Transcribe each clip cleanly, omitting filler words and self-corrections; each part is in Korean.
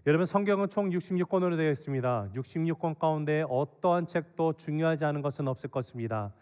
여러분, 성경은 총 66권으로 되어 있습니다. 66권 가운데 어떠한 책도 중요하지 않은 것은 없을 것입니다.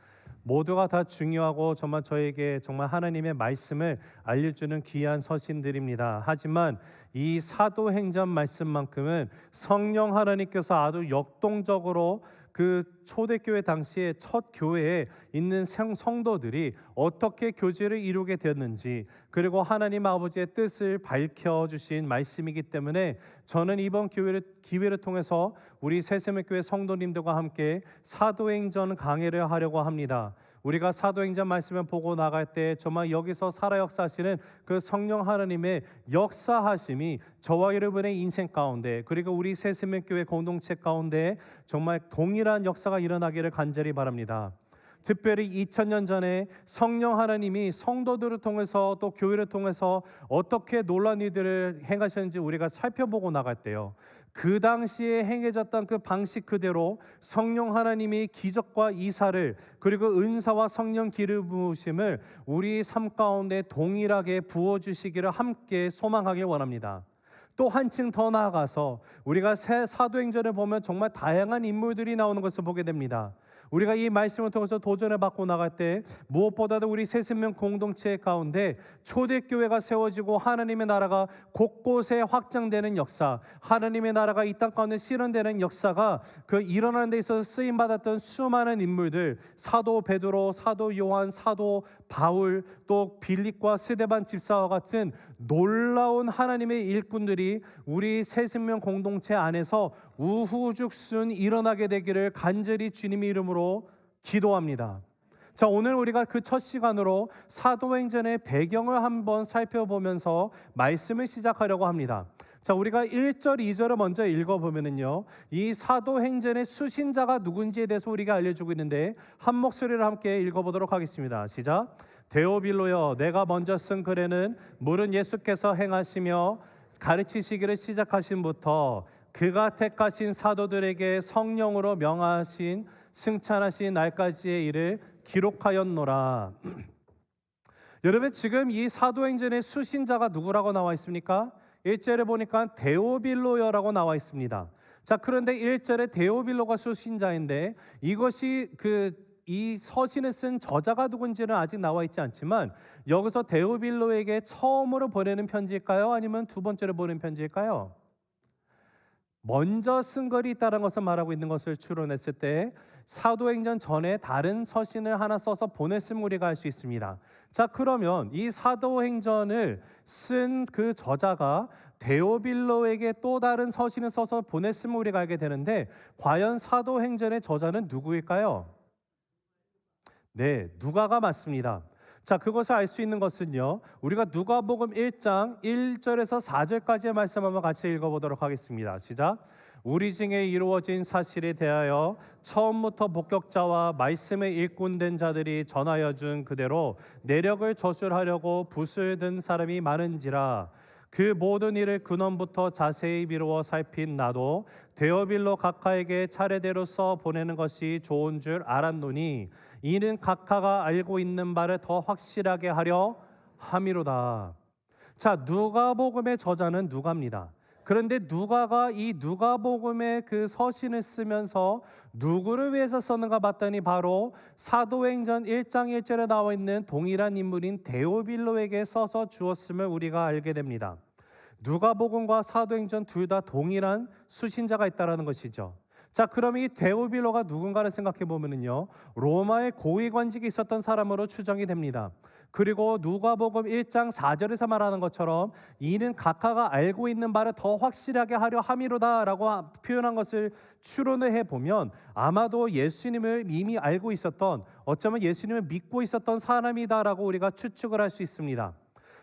모두가 다 중요하고 정말 저에게 정말 하나님의 말씀을 알려주는 귀한 서신들입니다. 하지만 이 사도행전 말씀만큼은 성령 하나님께서 아주 역동적으로 그 초대교회 당시에 첫 교회에 있는 성도들이 어떻게 교제를 이루게 되었는지, 그리고 하나님 아버지의 뜻을 밝혀주신 말씀이기 때문에 저는 이번 기회를 통해서 우리 새세명교회 성도님들과 함께 사도행전 강해를 하려고 합니다. 우리가 사도행전 말씀을 보고 나갈 때 정말 여기서 살아 역사하시는 그 성령 하나님의 역사하심이 저와 여러분의 인생 가운데, 그리고 우리 새세명교회 공동체 가운데 정말 동일한 역사가 일어나기를 간절히 바랍니다. 특별히 2000년 전에 성령 하나님이 성도들을 통해서 또 교회를 통해서 어떻게 놀라운 일들을 행하셨는지 우리가 살펴보고 나갈 때요, 그 당시에 행해졌던 그 방식 그대로 성령 하나님이 기적과 이사를, 그리고 은사와 성령 기름 부으심을 우리 삶 가운데 동일하게 부어주시기를 함께 소망하길 원합니다. 또 한층 더 나아가서 우리가 새 사도행전을 보면 정말 다양한 인물들이 나오는 것을 보게 됩니다. 우리가 이 말씀을 통해서 도전을 받고 나갈 때 무엇보다도 우리 새생명 공동체 가운데 초대교회가 세워지고 하나님의 나라가 곳곳에 확장되는 역사, 하나님의 나라가 이 땅 가운데 실현되는 역사가 그 일어나는 데 있어서 쓰임받았던 수많은 인물들, 사도 베드로, 사도 요한, 사도 바울, 또 빌립과 스데반 집사와 같은 놀라운 하나님의 일꾼들이 우리 새생명 공동체 안에서 우후죽순 일어나게 되기를 간절히 주님의 이름으로 기도합니다. 자, 오늘 우리가 그 첫 시간으로 사도행전의 배경을 한번 살펴보면서 말씀을 시작하려고 합니다. 자, 우리가 1절, 2절을 먼저 읽어보면은요, 이 사도행전의 수신자가 누군지에 대해서 우리가 알려주고 있는데 한 목소리를 함께 읽어보도록 하겠습니다. 시작. 데오빌로여, 내가 먼저 쓴 글에는 물은 예수께서 행하시며 가르치시기를 시작하신부터 그가 택하신 사도들에게 성령으로 명하신 승천하신 날까지의 일을 기록하였노라. 여러분, 지금 이 사도행전의 수신자가 누구라고 나와 있습니까? 1절에 보니까 데오빌로여라고 나와 있습니다. 자, 그런데 1절에 데오빌로가 수신자인데 이것이 이 서신을 쓴 저자가 누군지는 아직 나와 있지 않지만 여기서 데오빌로에게 처음으로 보내는 편지일까요? 아니면 두 번째로 보내는 편지일까요? 먼저 쓴 글이 있다는 것을 말하고 있는 것을 추론했을 때 사도행전 전에 다른 서신을 하나 써서 보냈음을 우리가 알 수 있습니다. 자, 그러면 이 사도행전을 쓴 그 저자가 데오빌로에게 또 다른 서신을 써서 보냈음을 우리가 알게 되는데 과연 사도행전의 저자는 누구일까요? 네, 누가가 맞습니다. 자, 그것을 알 수 있는 것은요, 우리가 누가복음 1장 1절에서 4절까지의 말씀 한번 같이 읽어보도록 하겠습니다. 시작. 우리 중에 이루어진 사실에 대하여 처음부터 목격자와 말씀의 일꾼된 자들이 전하여 준 그대로 내력을 저술하려고 붓을 든 사람이 많은지라. 그 모든 일을 근원부터 자세히 미루어 살핀 나도 데오빌로 각하에게 차례대로 써 보내는 것이 좋은 줄 알았노니 이는 각하가 알고 있는 바를 더 확실하게 하려 함이로다. 자, 누가복음의 저자는 누가입니다. 그런데 누가가 이 누가복음의 그 서신을 쓰면서 누구를 위해서 썼는가 봤더니 바로 사도행전 1장 1절에 나와 있는 동일한 인물인 데오빌로에게 써서 주었음을 우리가 알게 됩니다. 누가복음과 사도행전 둘 다 동일한 수신자가 있다는 것이죠. 자, 그럼 이 데오빌로가 누군가를 생각해 보면은요, 로마의 고위관직이 있었던 사람으로 추정이 됩니다. 그리고 누가복음 1장 4절에서 말하는 것처럼 이는 각하가 알고 있는 바를 더 확실하게 하려 함이로다라고 표현한 것을 추론을 해보면 아마도 예수님을 이미 알고 있었던, 어쩌면 예수님을 믿고 있었던 사람이다라고 우리가 추측을 할 수 있습니다.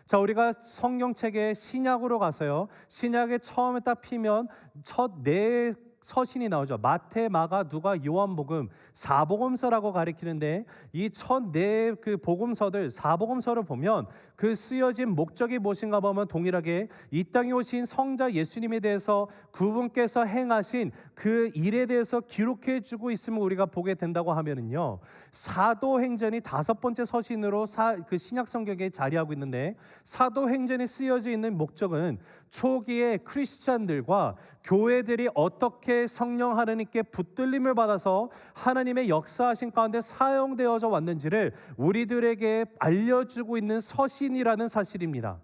자, 우리가 성경책의 신약으로 가서요, 신약의 처음에 딱 피면 첫 네 서신이 나오죠. 마태, 마가, 누가, 요한복음, 사복음서라고 가리키는데 이 첫 네 그 복음서들, 사복음서를 보면 그 쓰여진 목적이 무엇인가 보면 동일하게 이 땅에 오신 성자 예수님에 대해서 그분께서 행하신 그 일에 대해서 기록해 주고 있음을 우리가 보게 된다고 하면은요, 사도행전이 다섯 번째 서신으로 그 신약 성경에 자리하고 있는데 사도행전이 쓰여져 있는 목적은 초기에 크리스찬들과 교회들이 어떻게 성령 하나님께 붙들림을 받아서 하나님의 역사하신 가운데 사용되어져 왔는지를 우리들에게 알려주고 있는 서신이라는 사실입니다.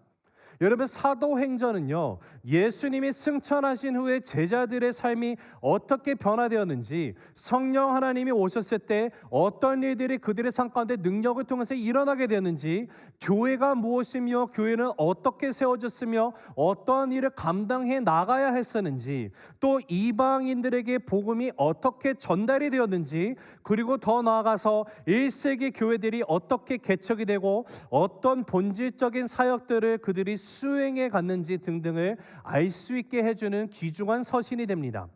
여러분, 사도행전은요, 예수님이 승천하신 후에 제자들의 삶이 어떻게 변화되었는지, 성령 하나님이 오셨을 때 어떤 일들이 그들의 삶 가운데 능력을 통해서 일어나게 되었는지, 교회가 무엇이며 교회는 어떻게 세워졌으며 어떠한 일을 감당해 나가야 했었는지, 또 이방인들에게 복음이 어떻게 전달이 되었는지, 그리고 더 나아가서 1세기 교회들이 어떻게 개척이 되고 어떤 본질적인 사역들을 그들이 수행해 갔는지 등등을 알 수 있게 해주는 귀중한 서신이 됩니다.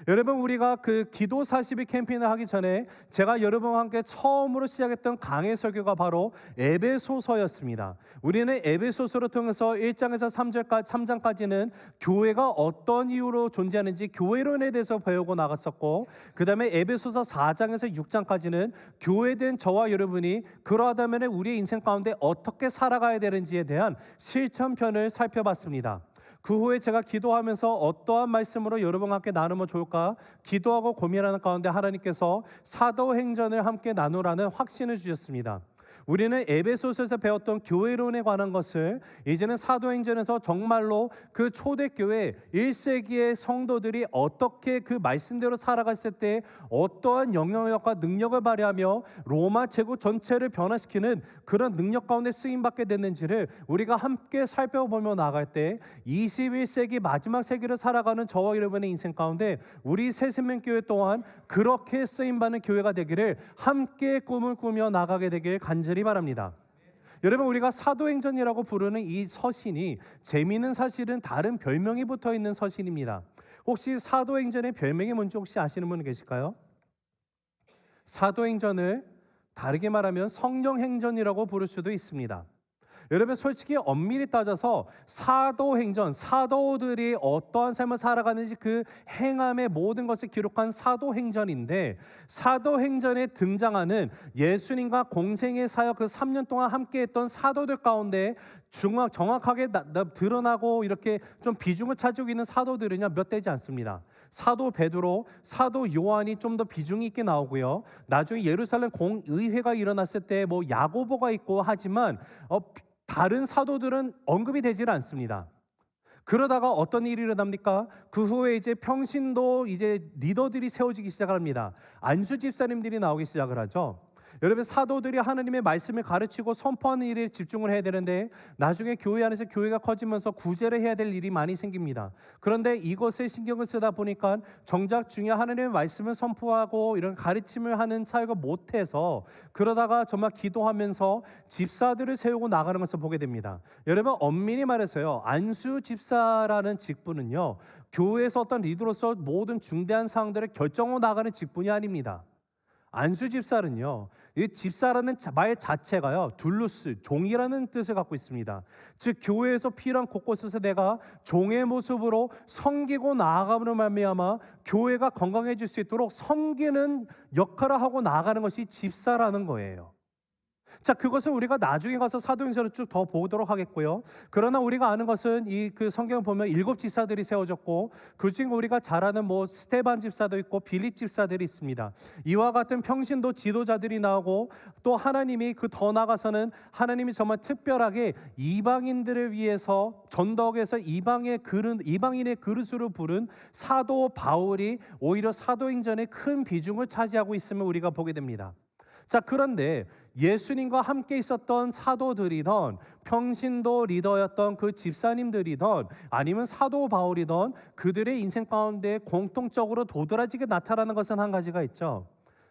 여러분, 우리가 그 기도 40일 캠페인을 하기 전에 제가 여러분과 함께 처음으로 시작했던 강해 설교가 바로 에베소서였습니다. 우리는 에베소서를 통해서 1장에서 3장까지는 교회가 어떤 이유로 존재하는지 교회론에 대해서 배우고 나갔었고, 그 다음에 에베소서 4장에서 6장까지는 교회된 저와 여러분이 그러하다면 우리의 인생 가운데 어떻게 살아가야 되는지에 대한 실천편을 살펴봤습니다. 그 후에 제가 기도하면서 어떠한 말씀으로 여러분과 함께 나누면 좋을까 기도하고 고민하는 가운데 하나님께서 사도행전을 함께 나누라는 확신을 주셨습니다. 우리는 에베소서에서 배웠던 교회론에 관한 것을 이제는 사도행전에서 정말로 그 초대교회 1세기의 성도들이 어떻게 그 말씀대로 살아갔을 때 어떠한 영향력과 능력을 발휘하며 로마 제국 전체를 변화시키는 그런 능력 가운데 쓰임받게 됐는지를 우리가 함께 살펴보며 나아갈 때 21세기 마지막 세기를 살아가는 저와 여러분의 인생 가운데 우리 새생명교회 또한 그렇게 쓰임받는 교회가 되기를 함께 꿈을 꾸며 나가게 되길 간절히 바랍니다. 여러분, 우리가 사도행전이라고 부르는 이 서신이 재미있는 사실은 다른 별명이 붙어 있는 서신입니다. 혹시 사도행전의 별명이 뭔지 혹시 아시는 분 계실까요? 사도행전을 다르게 말하면 성령행전이라고 부를 수도 있습니다. 여러분, 솔직히 엄밀히 따져서 사도행전, 사도들이 어떠한 삶을 살아가는지 그 행함의 모든 것을 기록한 사도행전인데, 사도행전에 등장하는 예수님과 공생의 사역 그 3년 동안 함께했던 사도들 가운데 정확하게 드러나고 이렇게 좀 비중을 차지하고 있는 사도들은요 몇 되지 않습니다. 사도 베드로, 사도 요한이 좀 더 비중이 있게 나오고요. 나중에 예루살렘 공의회가 일어났을 때 뭐 야고보가 있고 하지만 다른 사도들은 언급이 되질 않습니다. 그러다가 어떤 일이 일어납니까? 그 후에 이제 평신도 이제 리더들이 세워지기 시작합니다. 안수 집사님들이 나오기 시작을 하죠. 여러분, 사도들이 하나님의 말씀을 가르치고 선포하는 일에 집중을 해야 되는데 나중에 교회 안에서 교회가 커지면서 구제를 해야 될 일이 많이 생깁니다. 그런데 이것에 신경을 쓰다 보니까 정작 중요한 하나님의 말씀을 선포하고 이런 가르침을 하는 사역을 못해서 그러다가 정말 기도하면서 집사들을 세우고 나가는 것을 보게 됩니다. 여러분, 엄밀히 말해서요, 안수 집사라는 직분은요 교회에서 어떤 리더로서 모든 중대한 사항들을 결정하고 나가는 직분이 아닙니다. 안수 집사는요, 이 집사라는 말 자체가요 둘루스, 종이라는 뜻을 갖고 있습니다. 즉 교회에서 필요한 곳곳에서 내가 종의 모습으로 섬기고 나아감으로 말미암아 교회가 건강해질 수 있도록 섬기는 역할을 하고 나아가는 것이 집사라는 거예요. 자, 그것은 우리가 나중에 가서 사도행전을 쭉 더 보도록 하겠고요. 그러나 우리가 아는 것은 이 그 성경을 보면 7 집사들이 세워졌고 그중 우리가 잘 아는 뭐 스테반 집사도 있고 빌립 집사들이 있습니다. 이와 같은 평신도 지도자들이 나오고 또 하나님이 그 더 나아가서는 하나님이 정말 특별하게 이방인들을 위해서 전덕에서 이방인의 그릇으로 부른 사도 바울이 오히려 사도행전에 큰 비중을 차지하고 있음을 우리가 보게 됩니다. 자, 그런데 예수님과 함께 있었던 사도들이던 평신도 리더였던 그 집사님들이던 아니면 사도 바울이던 그들의 인생 가운데 공통적으로 도드라지게 나타나는 것은 한 가지가 있죠.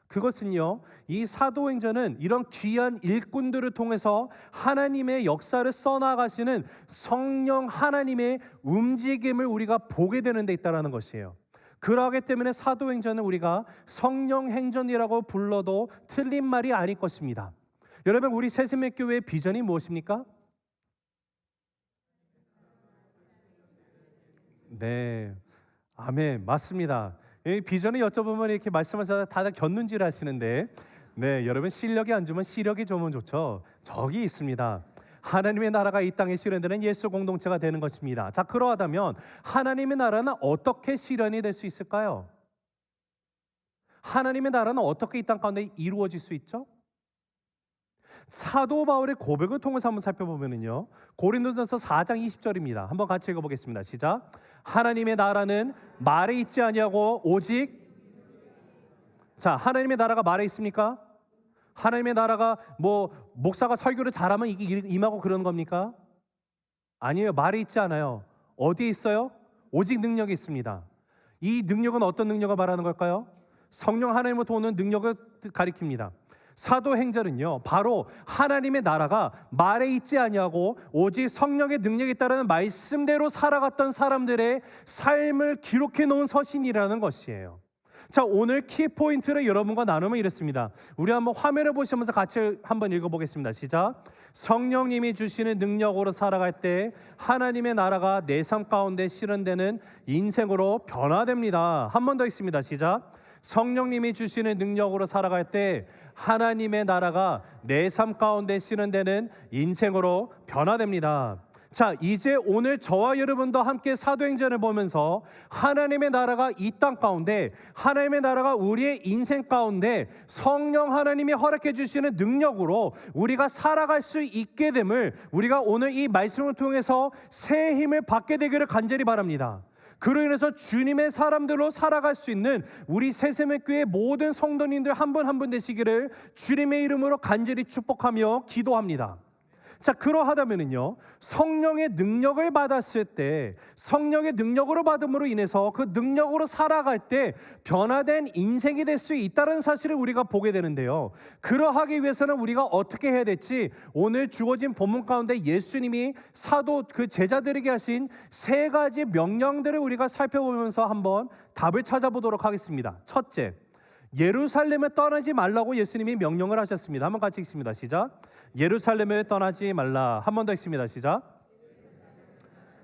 그것은요, 이 사도행전은 이런 귀한 일꾼들을 통해서 하나님의 역사를 써나가시는 성령 하나님의 움직임을 우리가 보게 되는 데 있다는 것이에요. 그러하기 때문에 사도행전은 우리가 성령행전이라고 불러도 틀린 말이 아닐 것입니다. 여러분, 우리 새생명교회의 비전이 무엇입니까? 네, 아멘, 맞습니다. 이 비전을 여쭤보면 이렇게 말씀하셔서 다들 곁눈질 하시는데, 네, 여러분 실력이 안 좋으면 시력이 좋으면 좋죠. 저기 있습니다. 하나님의 나라가 이 땅에 실현되는 예수 공동체가 되는 것입니다. 자, 그러하다면 하나님의 나라는 어떻게 실현이 될 수 있을까요? 하나님의 나라는 어떻게 이 땅 가운데 이루어질 수 있죠? 사도 바울의 고백을 통해서 한번 살펴보면요, 고린도전서 4장 20절입니다. 한번 같이 읽어보겠습니다. 시작. 하나님의 나라는 말에 있지 아니하고 오직, 자, 하나님의 나라가 말에 있습니까? 하나님의 나라가 뭐 목사가 설교를 잘하면 이게 임하고 그러는 겁니까? 아니에요. 말에 있지 않아요. 어디에 있어요? 오직 능력이 있습니다. 이 능력은 어떤 능력을 말하는 걸까요? 성령 하나님으로부터 오는 능력을 가리킵니다. 사도행전은요, 바로 하나님의 나라가 말에 있지 아니하고 오직 성령의 능력에 따르는 말씀대로 살아갔던 사람들의 삶을 기록해 놓은 서신이라는 것이에요. 자, 오늘 키포인트를 여러분과 나누면 이렇습니다. 우리 한번 화면을 보시면서 같이 한번 읽어보겠습니다. 시작. 성령님이 주시는 능력으로 살아갈 때 하나님의 나라가 내 삶 가운데 실현되는 인생으로 변화됩니다. 한 번 더 있습니다. 시작. 성령님이 주시는 능력으로 살아갈 때 하나님의 나라가 내 삶 가운데 실현되는 인생으로 변화됩니다. 자, 이제 오늘 저와 여러분도 함께 사도행전을 보면서 하나님의 나라가 이 땅 가운데, 하나님의 나라가 우리의 인생 가운데 성령 하나님이 허락해 주시는 능력으로 우리가 살아갈 수 있게 됨을, 우리가 오늘 이 말씀을 통해서 새 힘을 받게 되기를 간절히 바랍니다. 그로 인해서 주님의 사람들로 살아갈 수 있는 우리 새샘의교회 모든 성도님들 한 분 한 분 되시기를 주님의 이름으로 간절히 축복하며 기도합니다. 자, 그러하다면은요, 성령의 능력을 받았을 때, 성령의 능력으로 받음으로 인해서 그 능력으로 살아갈 때 변화된 인생이 될 수 있다는 사실을 우리가 보게 되는데요, 그러하기 위해서는 우리가 어떻게 해야 될지 오늘 주어진 본문 가운데 예수님이 사도 그 제자들에게 하신 세 가지 명령들을 우리가 살펴보면서 한번 답을 찾아보도록 하겠습니다. 첫째, 예루살렘을 떠나지 말라고 예수님이 명령을 하셨습니다. 한번 같이 읽습니다. 시작. 예루살렘을 떠나지 말라. 한 번 더 읽습니다. 시작.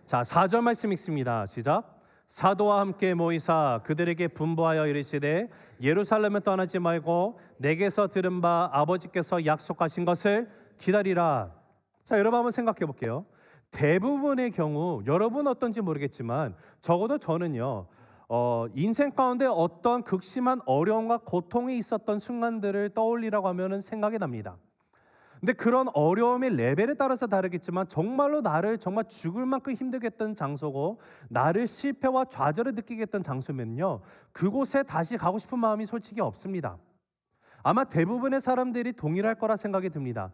자, 4절 말씀 읽습니다. 시작. 사도와 함께 모이사 그들에게 분부하여 이르시되 예루살렘을 떠나지 말고 내게서 들은 바 아버지께서 약속하신 것을 기다리라. 자, 여러분 한번 생각해 볼게요. 대부분의 경우, 여러분 어떤지 모르겠지만 적어도 저는요, 인생 가운데 어떤 극심한 어려움과 고통이 있었던 순간들을 떠올리라고 하면 생각이 납니다. 근데 그런 어려움의 레벨에 따라서 다르겠지만 정말로 나를 정말 죽을 만큼 힘들게 했던 장소고 나를 실패와 좌절을 느끼게 했던 장소면요, 그곳에 다시 가고 싶은 마음이 솔직히 없습니다. 아마 대부분의 사람들이 동일할 거라 생각이 듭니다.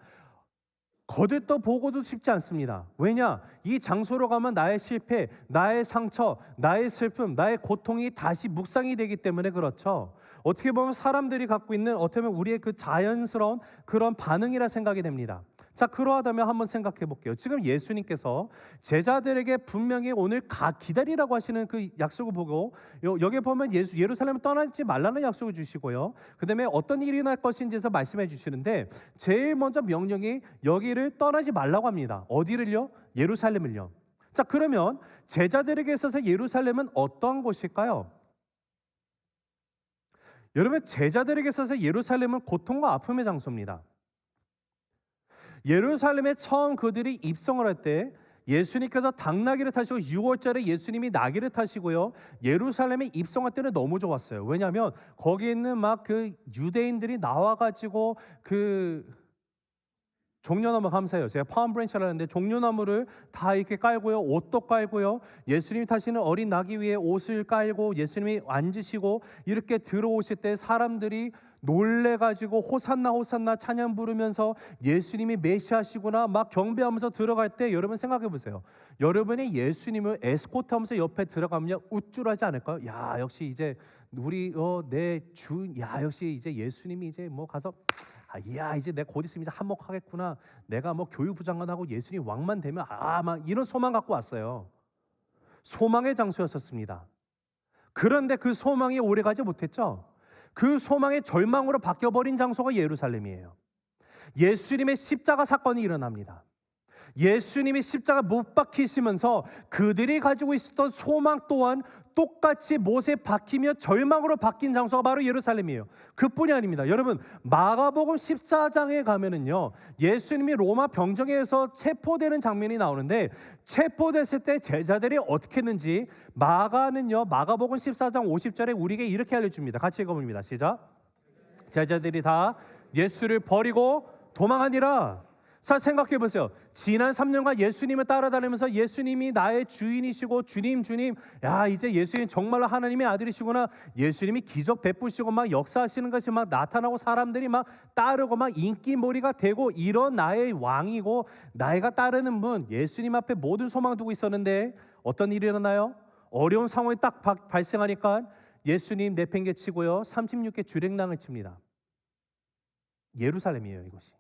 거들떠 보고도 싶지 않습니다. 왜냐? 이 장소로 가면 나의 실패, 나의 상처, 나의 슬픔, 나의 고통이 다시 묵상이 되기 때문에 그렇죠. 어떻게 보면 사람들이 갖고 있는, 어떻게 보면 우리의 그 자연스러운 그런 반응이라 생각이 됩니다. 자, 그러하다면 한번 생각해 볼게요. 지금 예수님께서 제자들에게 분명히 오늘 기다리라고 하시는 그 약속을 보고, 여기 보면 예루살렘을 떠나지 말라는 약속을 주시고요, 그 다음에 어떤 일이 날 것인지에서 말씀해 주시는데 제일 먼저 명령이 여기를 떠나지 말라고 합니다. 어디를요? 예루살렘을요. 자, 그러면 제자들에게 있어서 예루살렘은 어떠한 곳일까요? 여러분, 제자들에게 있어서 예루살렘은 고통과 아픔의 장소입니다. 예루살렘에 처음 그들이 입성을 할 때 예수님께서 당나귀를 타시고 6월절에 예수님이 나귀를 타시고요, 예루살렘에 입성할 때는 너무 좋았어요. 왜냐하면 거기에 있는 막 그 유대인들이 나와가지고 그 종려나무, 감사해요. 제가 파운브랜치를 하는데 종려나무를 다 이렇게 깔고요, 옷도 깔고요, 예수님이 타시는 어린 나귀 위에 옷을 깔고 예수님이 앉으시고 이렇게 들어오실 때 사람들이 놀래가지고 호산나 호산나 찬양 부르면서 예수님이 메시아시구나 막 경배하면서 들어갈 때 여러분 생각해 보세요. 여러분이 예수님을 에스코트하면서 옆에 들어가면 우쭐하지 않을까요? 야, 역시 이제 우리 내 주, 야, 역시 이제 예수님이 이제 뭐 가서 야, 이제 내가 곧 있으면 이제 한몫하겠구나, 내가 뭐 교육부 장관하고 예수님 왕만 되면 막 이런 소망 갖고 왔어요. 소망의 장소였었습니다. 그런데 그 소망이 오래가지 못했죠. 그 소망의 절망으로 바뀌어버린 장소가 예루살렘이에요. 예수님의 십자가 사건이 일어납니다. 예수님이 십자가 못 박히시면서 그들이 가지고 있었던 소망 또한 똑같이 못에 박히며 절망으로 바뀐 장소가 바로 예루살렘이에요. 그뿐이 아닙니다. 여러분, 마가복음 14장에 가면은요, 예수님이 로마 병정에서 체포되는 장면이 나오는데, 체포됐을 때 제자들이 어떻게 했는지 마가복음 14장 50절에 우리에게 이렇게 알려줍니다. 같이 읽어봅니다. 시작. 제자들이 다 예수를 버리고 도망하니라. 자, 생각해 보세요. 지난 3년간 예수님을 따라다니면서 예수님이 나의 주인이시고 주님, 야, 이제 예수님 정말로 하나님의 아들이시구나. 예수님이 기적 베푸시고 막 역사하시는 것이 막 나타나고 사람들이 막 따르고 막 인기몰이가 되고 이런 나의 왕이고 나이가 따르는 분, 예수님 앞에 모든 소망 두고 있었는데 어떤 일이 일어나요? 어려운 상황이 딱 발생하니까 예수님 내팽개치고요, 36개 주랭랑을 칩니다. 예루살렘이에요, 이것이.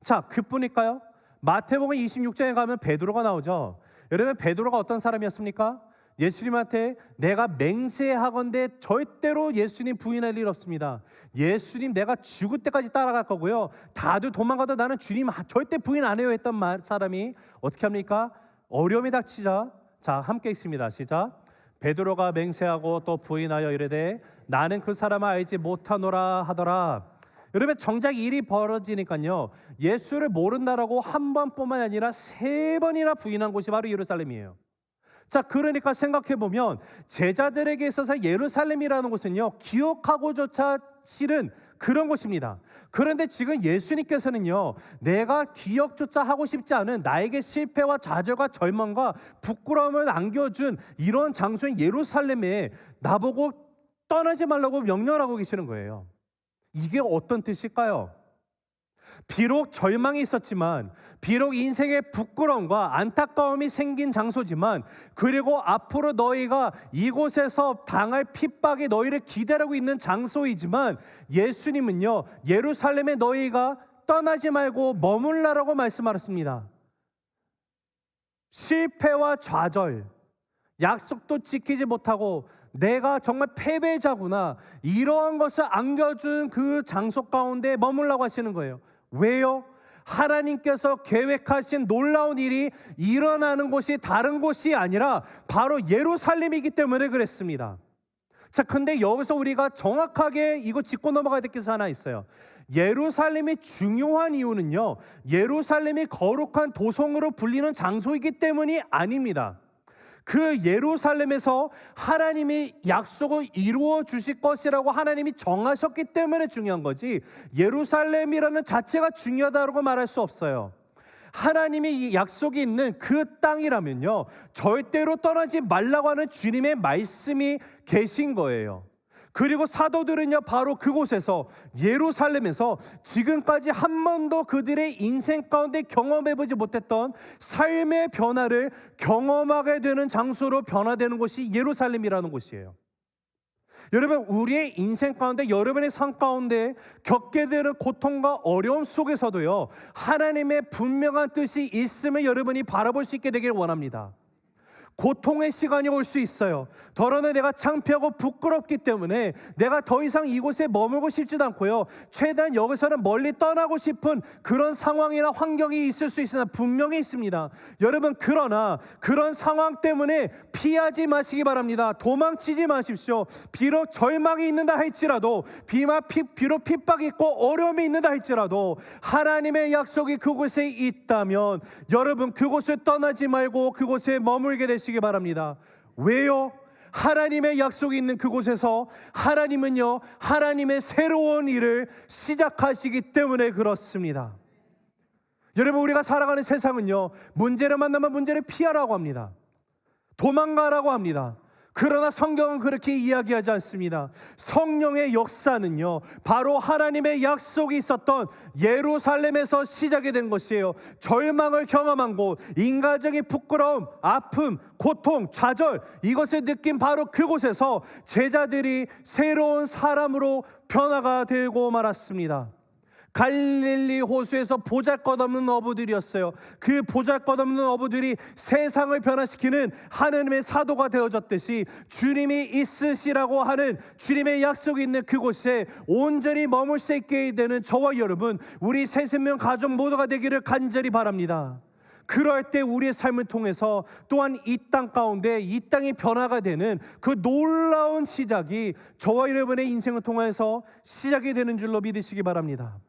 자, 그뿐일까요? 마태복음 26장에 가면 베드로가 나오죠. 여러분, 베드로가 어떤 사람이었습니까? 예수님한테 내가 맹세하건대 절대로 예수님 부인할 일 없습니다. 예수님 내가 죽을 때까지 따라갈 거고요, 다들 도망가도 나는 주님 절대 부인 안 해요 했던 사람이 어떻게 합니까? 어려움이 닥치자, 자, 함께 읽습니다. 시작. 베드로가 맹세하고 또 부인하여 이르되 나는 그 사람을 알지 못하노라 하더라. 여러분, 정작 일이 벌어지니까요, 예수를 모른다라고 한 번뿐만 아니라 3번이나 부인한 곳이 바로 예루살렘이에요. 자, 그러니까 생각해 보면 제자들에게 있어서 예루살렘이라는 곳은요, 기억하고조차 싫은 그런 곳입니다. 그런데 지금 예수님께서는요, 내가 기억조차 하고 싶지 않은 나에게 실패와 좌절과 절망과 부끄러움을 안겨준 이런 장소인 예루살렘에 나보고 떠나지 말라고 명령하고 계시는 거예요. 이게 어떤 뜻일까요? 비록 절망이 있었지만, 비록 인생의 부끄러움과 안타까움이 생긴 장소지만, 그리고 앞으로 너희가 이곳에서 당할 핍박이 너희를 기다리고 있는 장소이지만, 예수님은요, 예루살렘에 너희가 떠나지 말고 머물라라고 말씀하셨습니다. 실패와 좌절, 약속도 지키지 못하고 내가 정말 패배자구나, 이러한 것을 안겨준 그 장소 가운데 머물라고 하시는 거예요. 왜요? 하나님께서 계획하신 놀라운 일이 일어나는 곳이 다른 곳이 아니라 바로 예루살렘이기 때문에 그랬습니다. 자, 근데 여기서 우리가 정확하게 이거 짚고 넘어가야 될 게 하나 있어요. 예루살렘이 중요한 이유는요, 예루살렘이 거룩한 도성으로 불리는 장소이기 때문이 아닙니다. 그 예루살렘에서 하나님이 약속을 이루어 주실 것이라고 하나님이 정하셨기 때문에 중요한 거지, 예루살렘이라는 자체가 중요하다고 말할 수 없어요. 하나님이 이 약속이 있는 그 땅이라면요, 절대로 떠나지 말라고 하는 주님의 말씀이 계신 거예요. 그리고 사도들은요, 바로 그곳에서, 예루살렘에서 지금까지 한 번도 그들의 인생 가운데 경험해보지 못했던 삶의 변화를 경험하게 되는 장소로 변화되는 곳이 예루살렘이라는 곳이에요. 여러분, 우리의 인생 가운데, 여러분의 삶 가운데 겪게 되는 고통과 어려움 속에서도요, 하나님의 분명한 뜻이 있음을 여러분이 바라볼 수 있게 되기를 원합니다. 고통의 시간이 올 수 있어요. 더러는 내가 창피하고 부끄럽기 때문에 내가 더 이상 이곳에 머물고 싶지도 않고요, 최대한 여기서는 멀리 떠나고 싶은 그런 상황이나 환경이 있을 수 있으나 분명히 있습니다. 여러분, 그러나 그런 상황 때문에 피하지 마시기 바랍니다. 도망치지 마십시오. 비록 절망이 있는다 할지라도, 비록 핍박이 있고 어려움이 있는다 할지라도, 하나님의 약속이 그곳에 있다면 여러분, 그곳을 떠나지 말고 그곳에 머물게 되시기 바랍니다. 왜요? 하나님의 약속이 있는 그곳에서 하나님은요, 하나님의 새로운 일을 시작하시기 때문에 그렇습니다. 여러분, 우리가 살아가는 세상은요, 문제를 만나면 문제를 피하라고 합니다. 도망가라고 합니다. 그러나 성경은 그렇게 이야기하지 않습니다. 성령의 역사는요, 바로 하나님의 약속이 있었던 예루살렘에서 시작이 된 것이에요. 절망을 경험한 곳, 인간적인 부끄러움, 아픔, 고통, 좌절, 이것을 느낀 바로 그곳에서 제자들이 새로운 사람으로 변화가 되고 말았습니다. 갈릴리 호수에서 보잘것없는 어부들이었어요. 그 보잘것없는 어부들이 세상을 변화시키는 하나님의 사도가 되어졌듯이 주님이 있으시라고 하는 주님의 약속이 있는 그곳에 온전히 머물 수 있게 되는 저와 여러분, 우리 새생명 가족 모두가 되기를 간절히 바랍니다. 그럴 때 우리의 삶을 통해서 또한 이 땅 가운데 이 땅이 변화가 되는 그 놀라운 시작이 저와 여러분의 인생을 통해서 시작이 되는 줄로 믿으시기 바랍니다.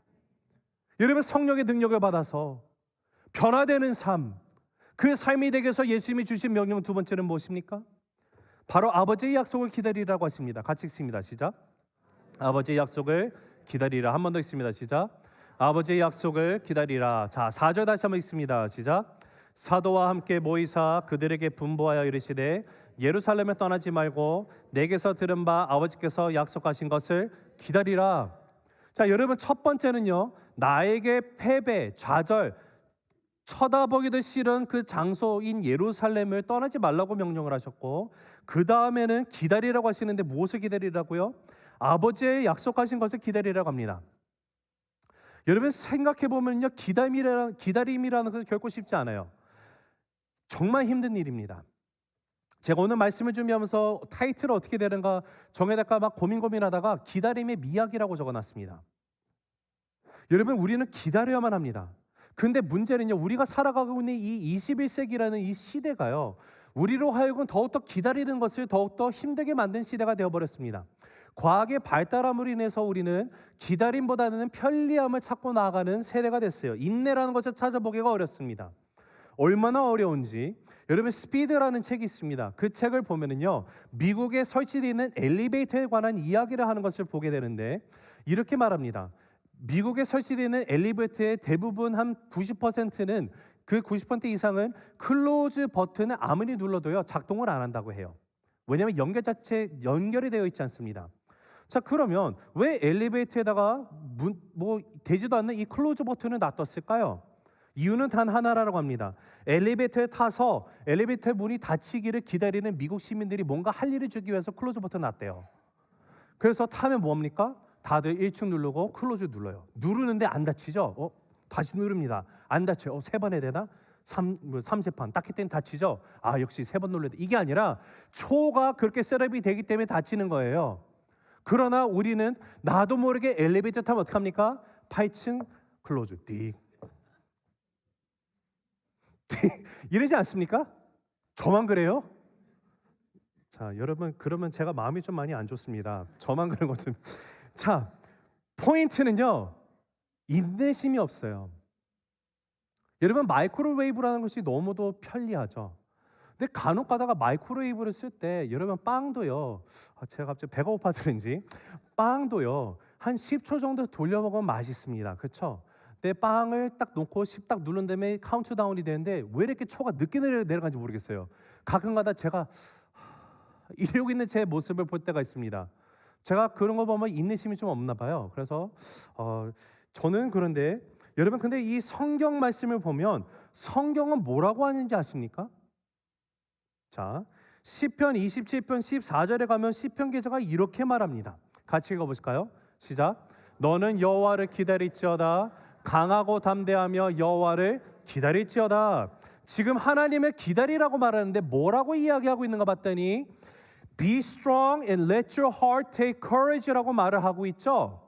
여러분, 성령의 능력을 받아서 변화되는 삶, 그 삶이 되기 위해서 예수님이 주신 명령 두 번째는 무엇입니까? 바로 아버지의 약속을 기다리라고 하십니다. 같이 읽습니다. 시작. 아버지의 약속을 기다리라. 한 번 더 읽습니다. 시작. 아버지의 약속을 기다리라. 자, 4절 다시 한번 읽습니다. 시작. 사도와 함께 모이사 그들에게 분부하여 이르시되 예루살렘을 떠나지 말고 내게서 들은 바 아버지께서 약속하신 것을 기다리라. 자, 여러분, 첫 번째는요, 나에게 패배, 좌절, 쳐다보기도 싫은 그 장소인 예루살렘을 떠나지 말라고 명령을 하셨고, 그 다음에는 기다리라고 하시는데 무엇을 기다리라고요? 아버지의 약속하신 것을 기다리라고 합니다. 여러분, 생각해 보면요, 기다림이라는 것은 결코 쉽지 않아요. 정말 힘든 일입니다. 제가 오늘 말씀을 준비하면서 타이틀을 어떻게 되는가 정해달까 막 고민하다가 기다림의 미학이라고 적어놨습니다. 여러분, 우리는 기다려야만 합니다. 근데 문제는요, 우리가 살아가고 있는 이 21세기라는 이 시대가요, 우리로 하여금 더욱더 기다리는 것을 더욱더 힘들게 만든 시대가 되어버렸습니다. 과학의 발달함으로 인해서 우리는 기다림보다는 편리함을 찾고 나아가는 세대가 됐어요. 인내라는 것을 찾아보기가 어렵습니다. 얼마나 어려운지, 여러분, 스피드라는 책이 있습니다. 그 책을 보면은요, 미국에 설치되어 있는 엘리베이터에 관한 이야기를 하는 것을 보게 되는데, 이렇게 말합니다. 미국에 설치되어 있는 엘리베이터의 대부분 한 90%는 그 90% 이상은 클로즈 버튼을 아무리 눌러도요 작동을 안 한다고 해요. 왜냐하면 연결이 되어 있지 않습니다. 자, 그러면 왜 엘리베이터에다가 되지도 않는 이 클로즈 버튼을 놔뒀을까요? 이유는 단 하나라고 합니다. 엘리베이터에 타서 엘리베이터 문이 닫히기를 기다리는 미국 시민들이 뭔가 할 일을 주기 위해서 클로즈 버튼 놨대요. 그래서 타면 뭡니까? 다들 1층 누르고 클로즈 눌러요. 누르는데 안 닫히죠? 다시 누릅니다. 안 닫혀요. 3번 해야 되나? 3세판 딱 했더니 닫히죠? 아, 역시 3번 눌러야 돼. 이게 아니라 초가 그렇게 셋업이 되기 때문에 닫히는 거예요. 그러나 우리는 나도 모르게 엘리베이터 타면 어떡합니까? 8층 클로즈 띡 이러지 않습니까? 저만 그래요? 자, 여러분, 그러면 제가 마음이 좀 많이 안 좋습니다. 저만 그런 것은. 자, 포인트는요, 인내심이 없어요. 여러분, 마이크로웨이브라는 것이 너무도 편리하죠. 근데 간혹 가다가 마이크로웨이브를 쓸 때 여러분, 빵도요, 제가 갑자기 배가 고파서 그런지 빵도요 한 10초 정도 돌려 먹으면 맛있습니다. 그렇죠? 근데 빵을 딱 놓고 10 딱 누른 다음에 카운트다운이 되는데 왜 이렇게 초가 늦게 내려가는지 모르겠어요. 가끔가다 제가 이러고 있는 제 모습을 볼 때가 있습니다. 제가 그런 거 보면 인내심이 좀 없나 봐요. 그래서 저는 그런데 여러분, 근데 이 성경 말씀을 보면 성경은 뭐라고 하는지 아십니까? 자, 시편 27편 14절에 가면 시편 기자가 이렇게 말합니다. 같이 읽어보실까요? 시작. 너는 여호와를 기다릴지어다. 강하고 담대하며 여호와를 기다릴지어다. 지금 하나님을 기다리라고 말하는데 뭐라고 이야기하고 있는가 봤더니 Be strong and let your heart take courage라고 말을 하고 있죠.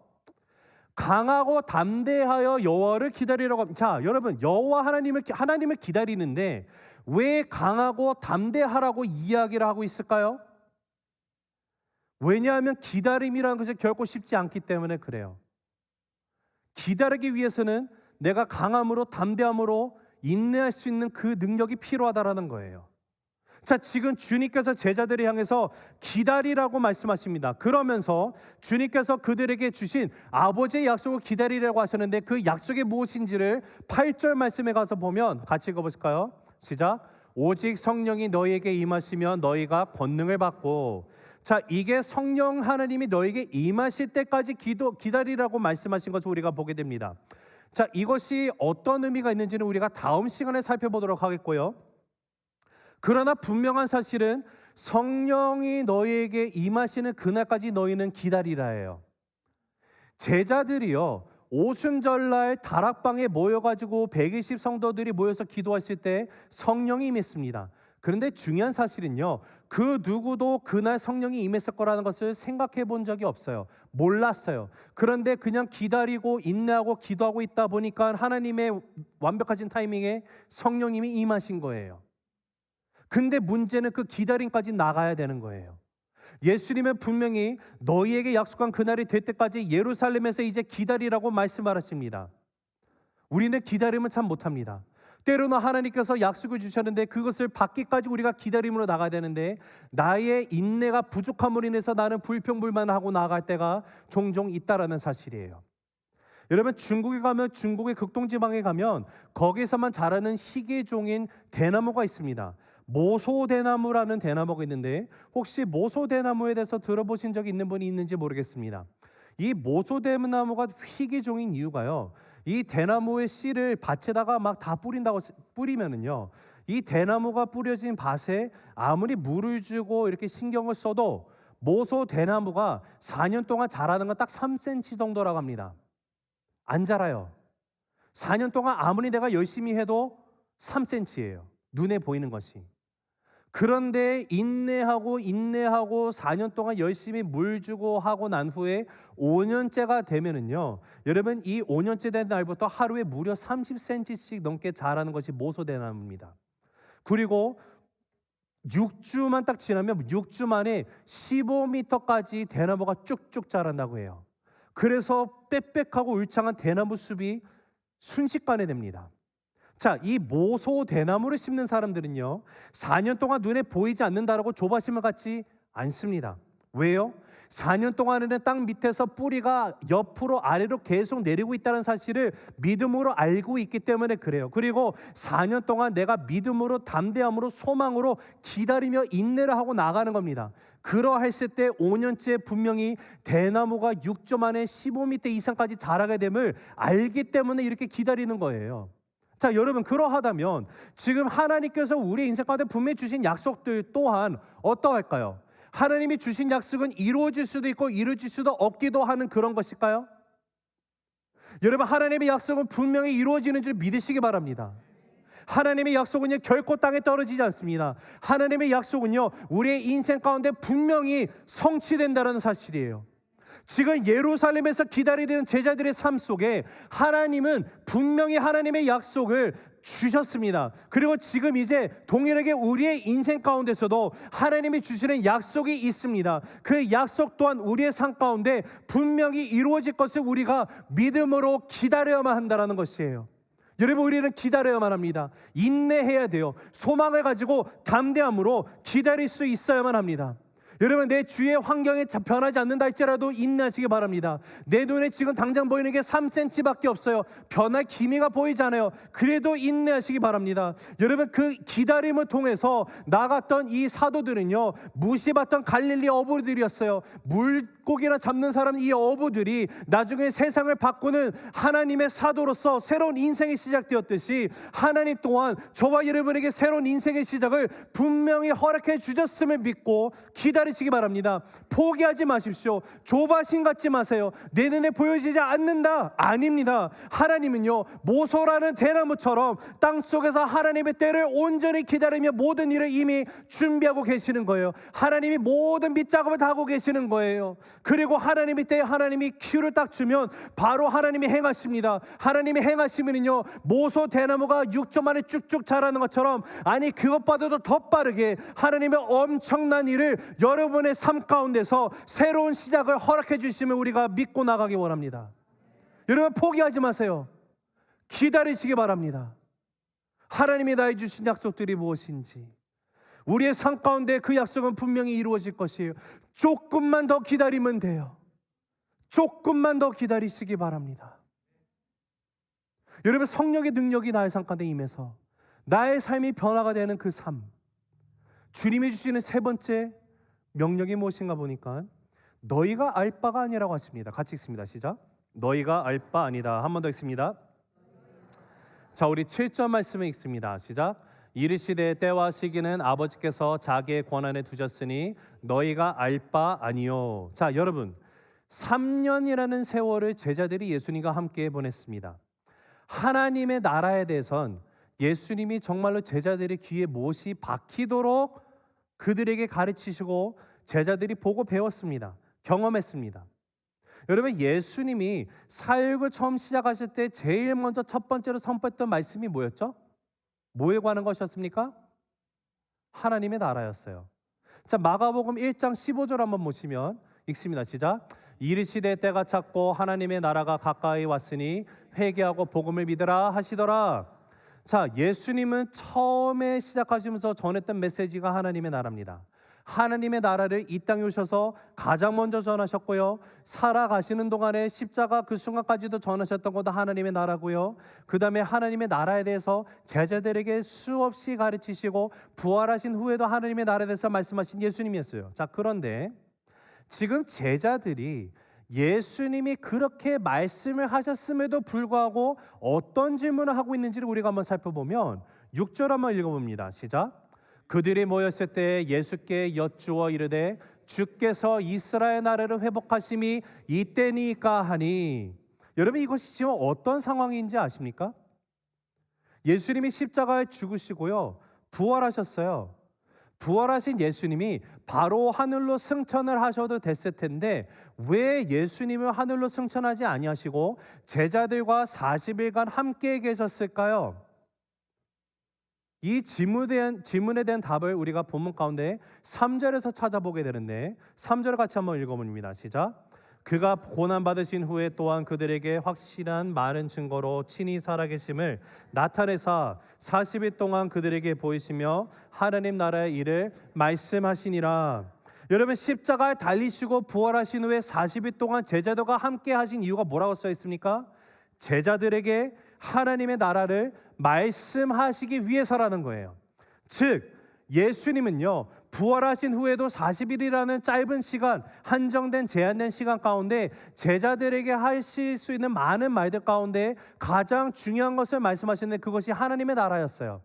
강하고 담대하여 여호와를 기다리라고 합니다. 자, 여러분, 여호와 하나님을 기다리는데 왜 강하고 담대하라고 이야기를 하고 있을까요? 왜냐하면 기다림이라는 것이 결코 쉽지 않기 때문에 그래요. 기다리기 위해서는 내가 강함으로 담대함으로 인내할 수 있는 그 능력이 필요하다라는 거예요. 자, 지금 주님께서 제자들을 향해서 기다리라고 말씀하십니다. 그러면서 주님께서 그들에게 주신 아버지의 약속을 기다리라고 하셨는데 그 약속이 무엇인지를 8절 말씀에 가서 보면 같이 읽어보실까요? 시작. 오직 성령이 너희에게 임하시면 너희가 권능을 받고. 자, 이게 성령 하나님이 너희에게 임하실 때까지 기다리라고 말씀하신 것을 우리가 보게 됩니다. 자, 이것이 어떤 의미가 있는지는 우리가 다음 시간에 살펴보도록 하겠고요. 그러나 분명한 사실은 성령이 너희에게 임하시는 그날까지 너희는 기다리라예요. 제자들이요, 오순절날 다락방에 모여가지고 120 성도들이 모여서 기도했을 때 성령이 임했습니다. 그런데 중요한 사실은요, 그 누구도 그날 성령이 임했을 거라는 것을 생각해 본 적이 없어요. 몰랐어요. 그런데 그냥 기다리고 인내하고 기도하고 있다 보니까 하나님의 완벽하신 타이밍에 성령님이 임하신 거예요. 근데 문제는 그 기다림까지 나가야 되는 거예요. 예수님은 분명히 너희에게 약속한 그날이 될 때까지 예루살렘에서 이제 기다리라고 말씀하셨습니다. 우리는 기다림은 참 못합니다. 때로는 하나님께서 약속을 주셨는데 그것을 받기까지 우리가 기다림으로 나가야 되는데, 나의 인내가 부족함으로 인해서 나는 불평불만하고 나아갈 때가 종종 있다라는 사실이에요. 여러분, 중국에 가면, 중국의 극동지방에 가면 거기서만 자라는 희귀종인 대나무가 있습니다. 모소대나무라는 대나무가 있는데, 혹시 모소대나무에 대해서 들어보신 적이 있는 분이 있는지 모르겠습니다. 이 모소대나무가 희귀종인 이유가요, 이 대나무의 씨를 밭에다가 막 다 뿌리면은요, 이 대나무가 뿌려진 밭에 아무리 물을 주고 이렇게 신경을 써도 모소대나무가 4년 동안 자라는 건 딱 3cm 정도라고 합니다. 안 자라요. 4년 동안 아무리 내가 열심히 해도 3cm예요. 눈에 보이는 것이. 그런데 인내하고 4년 동안 열심히 물 주고 하고 난 후에 5년째가 되면은요, 여러분, 이 5년째 된 날부터 하루에 무려 30cm씩 넘게 자라는 것이 모소대나무입니다. 그리고 6주만 딱 지나면 6주 만에 15m까지 대나무가 쭉쭉 자란다고 해요. 그래서 빽빽하고 울창한 대나무 숲이 순식간에 됩니다. 자, 이 모소 대나무를 심는 사람들은요, 4년 동안 눈에 보이지 않는다라고 조바심을 갖지 않습니다. 왜요? 4년 동안에는 땅 밑에서 뿌리가 옆으로 아래로 계속 내리고 있다는 사실을 믿음으로 알고 있기 때문에 그래요. 그리고 4년 동안 내가 믿음으로, 담대함으로, 소망으로 기다리며 인내를 하고 나가는 겁니다. 그러했을 때 5년째 분명히 대나무가 6주 만에 15m 이상까지 자라게 됨을 알기 때문에 이렇게 기다리는 거예요. 자, 여러분, 그러하다면 지금 하나님께서 우리 인생 가운데 분명히 주신 약속들 또한 어떠할까요? 하나님이 주신 약속은 이루어질 수도 있고 이루어질 수도 없기도 하는 그런 것일까요? 여러분, 하나님의 약속은 분명히 이루어지는 줄 믿으시기 바랍니다. 하나님의 약속은요, 결코 땅에 떨어지지 않습니다. 하나님의 약속은요, 우리의 인생 가운데 분명히 성취된다는 사실이에요. 지금 예루살렘에서 기다리는 제자들의 삶 속에 하나님은 분명히 하나님의 약속을 주셨습니다. 그리고 지금 이제 동일하게 우리의 인생 가운데서도 하나님이 주시는 약속이 있습니다. 그 약속 또한 우리의 삶 가운데 분명히 이루어질 것을 우리가 믿음으로 기다려야만 한다는 것이에요. 여러분, 우리는 기다려야만 합니다. 인내해야 돼요. 소망을 가지고 담대함으로 기다릴 수 있어야만 합니다. 여러분, 내 주위의 환경이 변하지 않는다 할지라도 인내하시기 바랍니다. 내 눈에 지금 당장 보이는 게 3cm밖에 없어요. 변할 기미가 보이지 않아요. 그래도 인내하시기 바랍니다. 여러분, 그 기다림을 통해서 나갔던 이 사도들은요, 무시받던 갈릴리 어부들이었어요. 물고기나 잡는 사람, 이 어부들이 나중에 세상을 바꾸는 하나님의 사도로서 새로운 인생이 시작되었듯이 하나님 또한 저와 여러분에게 새로운 인생의 시작을 분명히 허락해 주셨음을 믿고 기다리시기 바랍니다. 포기하지 마십시오. 조바심 갖지 마세요. 내 눈에 보여지지 않는다? 아닙니다. 하나님은요, 모소라는 대나무처럼 땅속에서 하나님의 때를 온전히 기다리며 모든 일을 이미 준비하고 계시는 거예요. 하나님이 모든 밑작업을 다 하고 계시는 거예요. 그리고 하나님의 때에 하나님이 큐를 딱 주면 바로 하나님이 행하십니다. 하나님이 행하시면요, 모소 대나무가 6조 만에 쭉쭉 자라는 것처럼, 아니 그것보다도 더 빠르게 하나님의 엄청난 일을 여러분의 삶 가운데서 새로운 시작을 허락해 주시면 우리가 믿고 나가기 원합니다. 여러분, 포기하지 마세요. 기다리시기 바랍니다. 하나님이 나에게 주신 약속들이 무엇인지, 우리의 삶 가운데 그 약속은 분명히 이루어질 것이에요. 조금만 더 기다리면 돼요. 조금만 더 기다리시기 바랍니다. 여러분, 성령의 능력이 나의 삶 가운데 임해서 나의 삶이 변화가 되는 그 삶, 주님이 주시는 세 번째 명령이 무엇인가 보니까 너희가 알 바가 아니라고 하십니다. 같이 읽습니다. 시작. 너희가 알 바 아니다. 한 번 더 읽습니다. 자, 우리 7절 말씀을 읽습니다. 시작. 이르시되 때와 시기는 아버지께서 자기의 권한에 두셨으니 너희가 알 바 아니요. 자, 여러분, 3년이라는 세월을 제자들이 예수님과 함께 보냈습니다. 하나님의 나라에 대해선 예수님이 정말로 제자들의 귀에 못이 박히도록 그들에게 가르치시고 제자들이 보고 배웠습니다. 경험했습니다. 여러분, 예수님이 사역을 처음 시작하실 때 제일 먼저 첫 번째로 선포했던 말씀이 뭐였죠? 뭐에 관한 것이었습니까? 하나님의 나라였어요. 자, 마가복음 1장 15절 한번 보시면 읽습니다. 시작. 이르시되 때가 찼고 하나님의 나라가 가까이 왔으니 회개하고 복음을 믿으라 하시더라. 자, 예수님은 처음에 시작하시면서 전했던 메시지가 하나님의 나라입니다. 하나님의 나라를 이 땅에 오셔서 가장 먼저 전하셨고요. 살아가시는 동안에 십자가 그 순간까지도 전하셨던 것도 하나님의 나라고요. 그 다음에 하나님의 나라에 대해서 제자들에게 수없이 가르치시고 부활하신 후에도 하나님의 나라에 대해서 말씀하신 예수님이었어요. 자, 그런데 지금 제자들이 예수님이 그렇게 말씀을 하셨음에도 불구하고 어떤 질문을 하고 있는지를 우리가 한번 살펴보면 6절 한번 읽어봅니다. 시작. 그들이 모였을 때 예수께 여쭈어 이르되 주께서 이스라엘 나라를 회복하심이 이때니까 하니. 여러분, 이것이 지금 어떤 상황인지 아십니까? 예수님이 십자가에 죽으시고요, 부활하셨어요. 부활하신 예수님이 바로 하늘로 승천을 하셔도 됐을 텐데 왜 예수님을 하늘로 승천하지 아니하시고 제자들과 40일간 함께 계셨을까요? 이 질문에 대한 답을 우리가 본문 가운데 3절에서 찾아보게 되는데 3절 같이 한번 읽어봅니다. 시작. 그가 고난받으신 후에 또한 그들에게 확실한 많은 증거로 친히 살아계심을 나타내사 40일 동안 그들에게 보이시며 하나님 나라의 일을 말씀하시니라. 여러분, 십자가에 달리시고 부활하신 후에 40일 동안 제자들과 함께 하신 이유가 뭐라고 써 있습니까? 제자들에게 하나님의 나라를 말씀하시기 위해서라는 거예요. 즉 예수님은요, 부활하신 후에도 40일이라는 짧은 시간, 한정된 제한된 시간 가운데 제자들에게 하실 수 있는 많은 말들 가운데 가장 중요한 것을 말씀하셨는데 그것이 하나님의 나라였어요.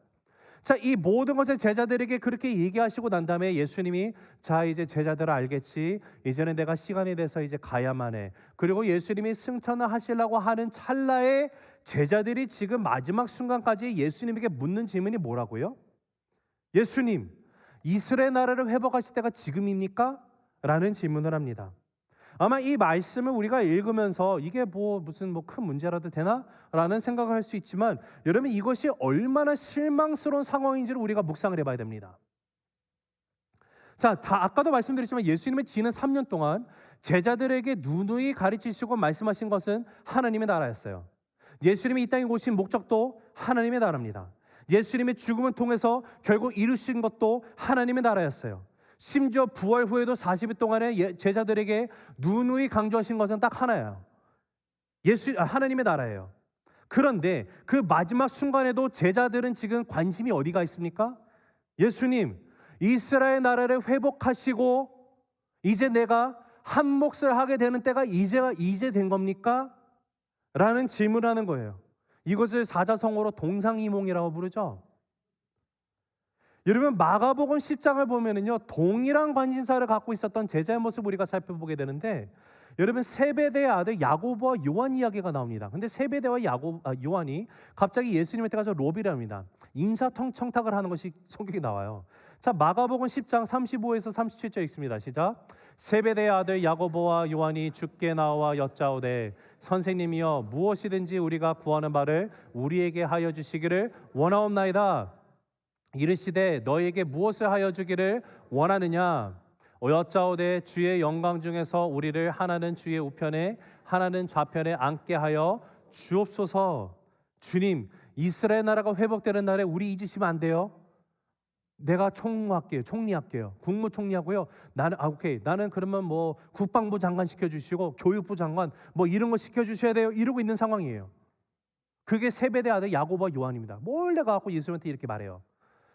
자, 이 모든 것을 제자들에게 그렇게 얘기하시고 난 다음에 예수님이 자, 이제 제자들아 알겠지? 이제는 내가 시간이 돼서 이제 가야만 해. 그리고 예수님이 승천을 하시려고 하는 찰나에 제자들이 지금 마지막 순간까지 예수님에게 묻는 질문이 뭐라고요? 예수님, 이스라엘 나라를 회복하실 때가 지금입니까? 라는 질문을 합니다. 아마 이 말씀을 우리가 읽으면서 이게 무슨 큰 문제라도 되나? 라는 생각을 할 수 있지만 여러분, 이것이 얼마나 실망스러운 상황인지를 우리가 묵상을 해봐야 됩니다. 자, 아까도 말씀드렸지만 예수님의 지난 3년 동안 제자들에게 누누이 가르치시고 말씀하신 것은 하나님의 나라였어요. 예수님이 이 땅에 오신 목적도 하나님의 나라입니다. 예수님의 죽음을 통해서 결국 이루신 것도 하나님의 나라였어요. 심지어 부활 후에도 40일 동안에 제자들에게 누누이 강조하신 것은 딱 하나예요. 하나님의 나라예요. 그런데 그 마지막 순간에도 제자들은 지금 관심이 어디가 있습니까? 예수님, 이스라엘 나라를 회복하시고 이제 내가 한 몫을 하게 되는 때가 이제 된 겁니까? 라는 질문을 하는 거예요. 이것을 사자성어로 동상이몽이라고 부르죠. 여러분, 마가복음 10장을 보면은요, 동일한 관심사를 갖고 있었던 제자의 모습을 우리가 살펴보게 되는데 여러분, 세베대의 아들 야고보와 요한 이야기가 나옵니다. 근데 세베대와 요한이 갑자기 예수님한테 가서 로비를 합니다. 인사청탁을 하는 것이 성경에 나와요. 자, 마가복음 10장 35에서 37절 읽습니다. 시작. 세베대의 아들 야고보와 요한이 주께 나와 여짜오되 선생님이여 무엇이든지 우리가 구하는 바를 우리에게 하여 주시기를 원하옵나이다. 이르시되 너에게 무엇을 하여 주기를 원하느냐? 여짜오되 주의 영광 중에서 우리를 하나는 주의 우편에 하나는 좌편에 앉게 하여 주옵소서. 주님, 이스라엘 나라가 회복되는 날에 우리 잊으시면 안 돼요. 내가 총리할게요. 국무총리하고요. 나는 그러면 국방부 장관 시켜주시고 교육부 장관 이런 거 시켜주셔야 돼요. 이러고 있는 상황이에요. 그게 세베대 아들 야고보와 요한입니다. 몰래 가갖고 예수님한테 이렇게 말해요.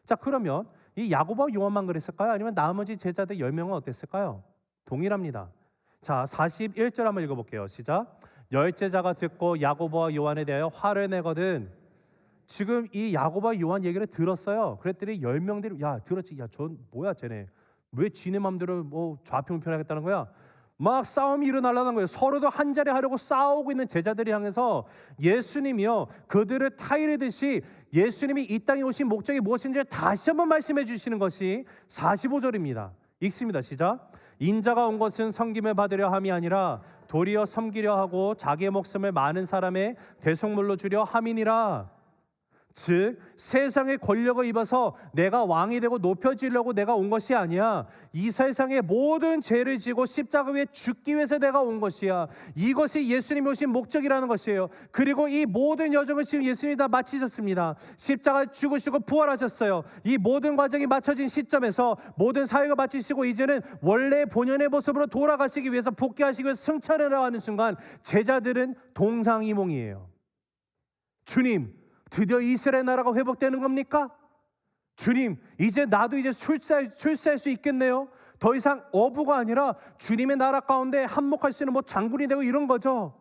자, 그러면 이 야고보와 요한만 그랬을까요? 아니면 나머지 제자들 10명은 어땠을까요? 동일합니다. 자, 41절 한번 읽어볼게요. 시작. 열제자가 듣고 야고보와 요한에 대하여 화를 내거든. 지금 이 야고보와 요한 얘기를 들었어요. 그랬더니 10명들이 들었지. 전 뭐야 쟤네. 왜 지네 맘대로 좌표 우편하겠다는 거야? 막 싸움이 일어나려는 거예요. 서로도 한 자리 하려고 싸우고 있는 제자들을 향해서 예수님이요, 그들을 타이르듯이 예수님이 이 땅에 오신 목적이 무엇인지를 다시 한번 말씀해 주시는 것이 45절입니다. 읽습니다. 시작. 인자가 온 것은 섬김을 받으려 함이 아니라 도리어 섬기려 하고 자기의 목숨을 많은 사람의 대속물로 주려 함이니라. 즉 세상의 권력을 입어서 내가 왕이 되고 높여지려고 내가 온 것이 아니야. 이 세상의 모든 죄를 지고 십자가 위에 죽기 위해서 내가 온 것이야. 이것이 예수님이 오신 목적이라는 것이에요. 그리고 이 모든 여정을 지금 예수님이 다 마치셨습니다. 십자가에 죽으시고 부활하셨어요. 이 모든 과정이 마쳐진 시점에서 모든 사역을 마치시고 이제는 원래 본연의 모습으로 돌아가시기 위해서 복귀하시기 위해서 승천을 하는 순간 제자들은 동상이몽이에요. 주님, 드디어 이스라엘 나라가 회복되는 겁니까? 주님, 이제 나도 이제 출세할 수 있겠네요. 더 이상 어부가 아니라 주님의 나라 가운데 한몫할 수 있는 뭐 장군이 되고 이런 거죠.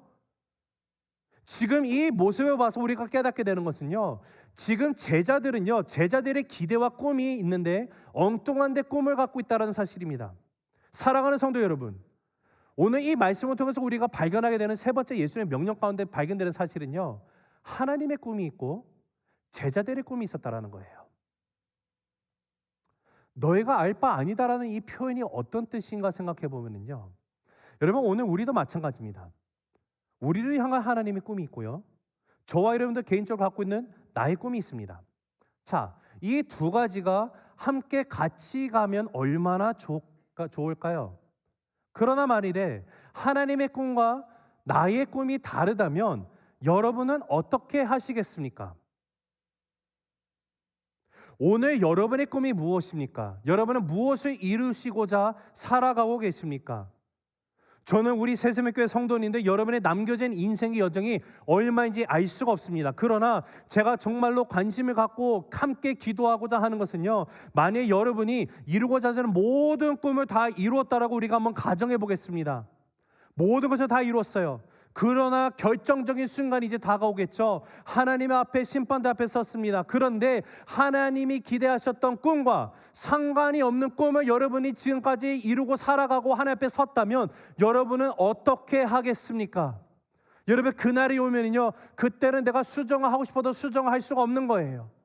지금 이 모습을 봐서 우리가 깨닫게 되는 것은요, 지금 제자들은요, 제자들의 기대와 꿈이 있는데 엉뚱한 데 꿈을 갖고 있다는 사실입니다. 사랑하는 성도 여러분, 오늘 이 말씀을 통해서 우리가 발견하게 되는 세 번째 예수님의 명령 가운데 발견되는 사실은요, 하나님의 꿈이 있고 제자들의 꿈이 있었다라는 거예요. 너희가 알 바 아니다라는 이 표현이 어떤 뜻인가 생각해 보면요, 여러분 오늘 우리도 마찬가지입니다. 우리를 향한 하나님의 꿈이 있고요, 저와 여러분들 개인적으로 갖고 있는 나의 꿈이 있습니다. 자, 이 두 가지가 함께 같이 가면 얼마나 좋을까요? 그러나 만일에 하나님의 꿈과 나의 꿈이 다르다면 여러분은 어떻게 하시겠습니까? 오늘 여러분의 꿈이 무엇입니까? 여러분은 무엇을 이루시고자 살아가고 계십니까? 저는 우리 새세명교회 성도인데 여러분의 남겨진 인생의 여정이 얼마인지 알 수가 없습니다. 그러나 제가 정말로 관심을 갖고 함께 기도하고자 하는 것은요, 만약 여러분이 이루고자 하는 모든 꿈을 다 이루었다라고 우리가 한번 가정해 보겠습니다. 모든 것을 다 이루었어요. 그러나 결정적인 순간이 이제 다가오겠죠. 하나님의 앞에, 심판대 앞에 섰습니다. 그런데 하나님이 기대하셨던 꿈과 상관이 없는 꿈을 여러분이 지금까지 이루고 살아가고 하나님 앞에 섰다면 여러분은 어떻게 하겠습니까? 여러분, 그날이 오면요, 그때는 내가 수정을 하고 싶어도 수정을 할 수가 없는 거예요.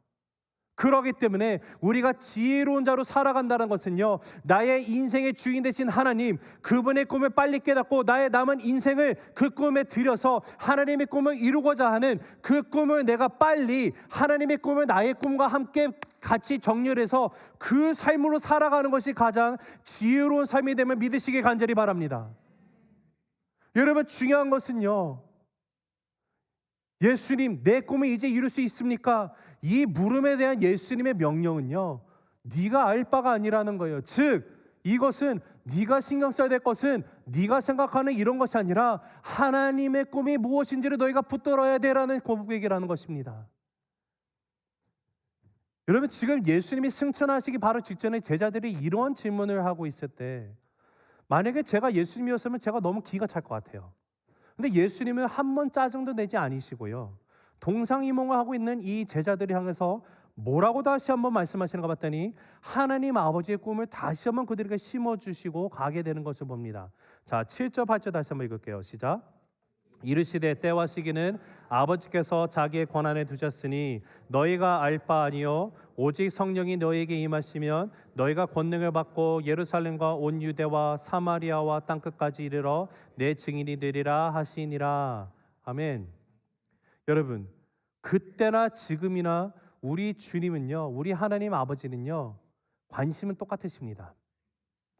그렇기 때문에 우리가 지혜로운 자로 살아간다는 것은요, 나의 인생의 주인 되신 하나님, 그분의 꿈을 빨리 깨닫고 나의 남은 인생을 그 꿈에 들여서 하나님의 꿈을 이루고자 하는 그 꿈을 내가 빨리, 하나님의 꿈을 나의 꿈과 함께 같이 정렬해서 그 삶으로 살아가는 것이 가장 지혜로운 삶이 되면 믿으시기 간절히 바랍니다. 여러분, 중요한 것은요, 예수님, 내 꿈을 이제 이룰 수 있습니까? 이 물음에 대한 예수님의 명령은요, 네가 알 바가 아니라는 거예요. 즉 이것은 네가 신경 써야 될 것은 네가 생각하는 이런 것이 아니라 하나님의 꿈이 무엇인지를 너희가 붙들어야 되라는 고백이라는 것입니다. 여러분, 지금 예수님이 승천하시기 바로 직전에 제자들이 이런 질문을 하고 있을 때, 만약에 제가 예수님이었으면 제가 너무 기가 찰 것 같아요. 근데 예수님은 한 번 짜증도 내지 않으시고요, 동상이몽을 하고 있는 이 제자들을 향해서 뭐라고 다시 한번 말씀하시는가 봤더니 하나님 아버지의 꿈을 다시 한번 그들에게 심어주시고 가게 되는 것을 봅니다. 자, 7절 8절 다시 한번 읽을게요. 시작. 이르시되 때와 시기는 아버지께서 자기의 권한에 두셨으니 너희가 알 바 아니요 오직 성령이 너희에게 임하시면 너희가 권능을 받고 예루살렘과 온 유대와 사마리아와 땅끝까지 이르러 내 증인이 되리라 하시니라. 아멘. 여러분, 그때나 지금이나 우리 주님은요, 우리 하나님 아버지는요, 관심은 똑같으십니다.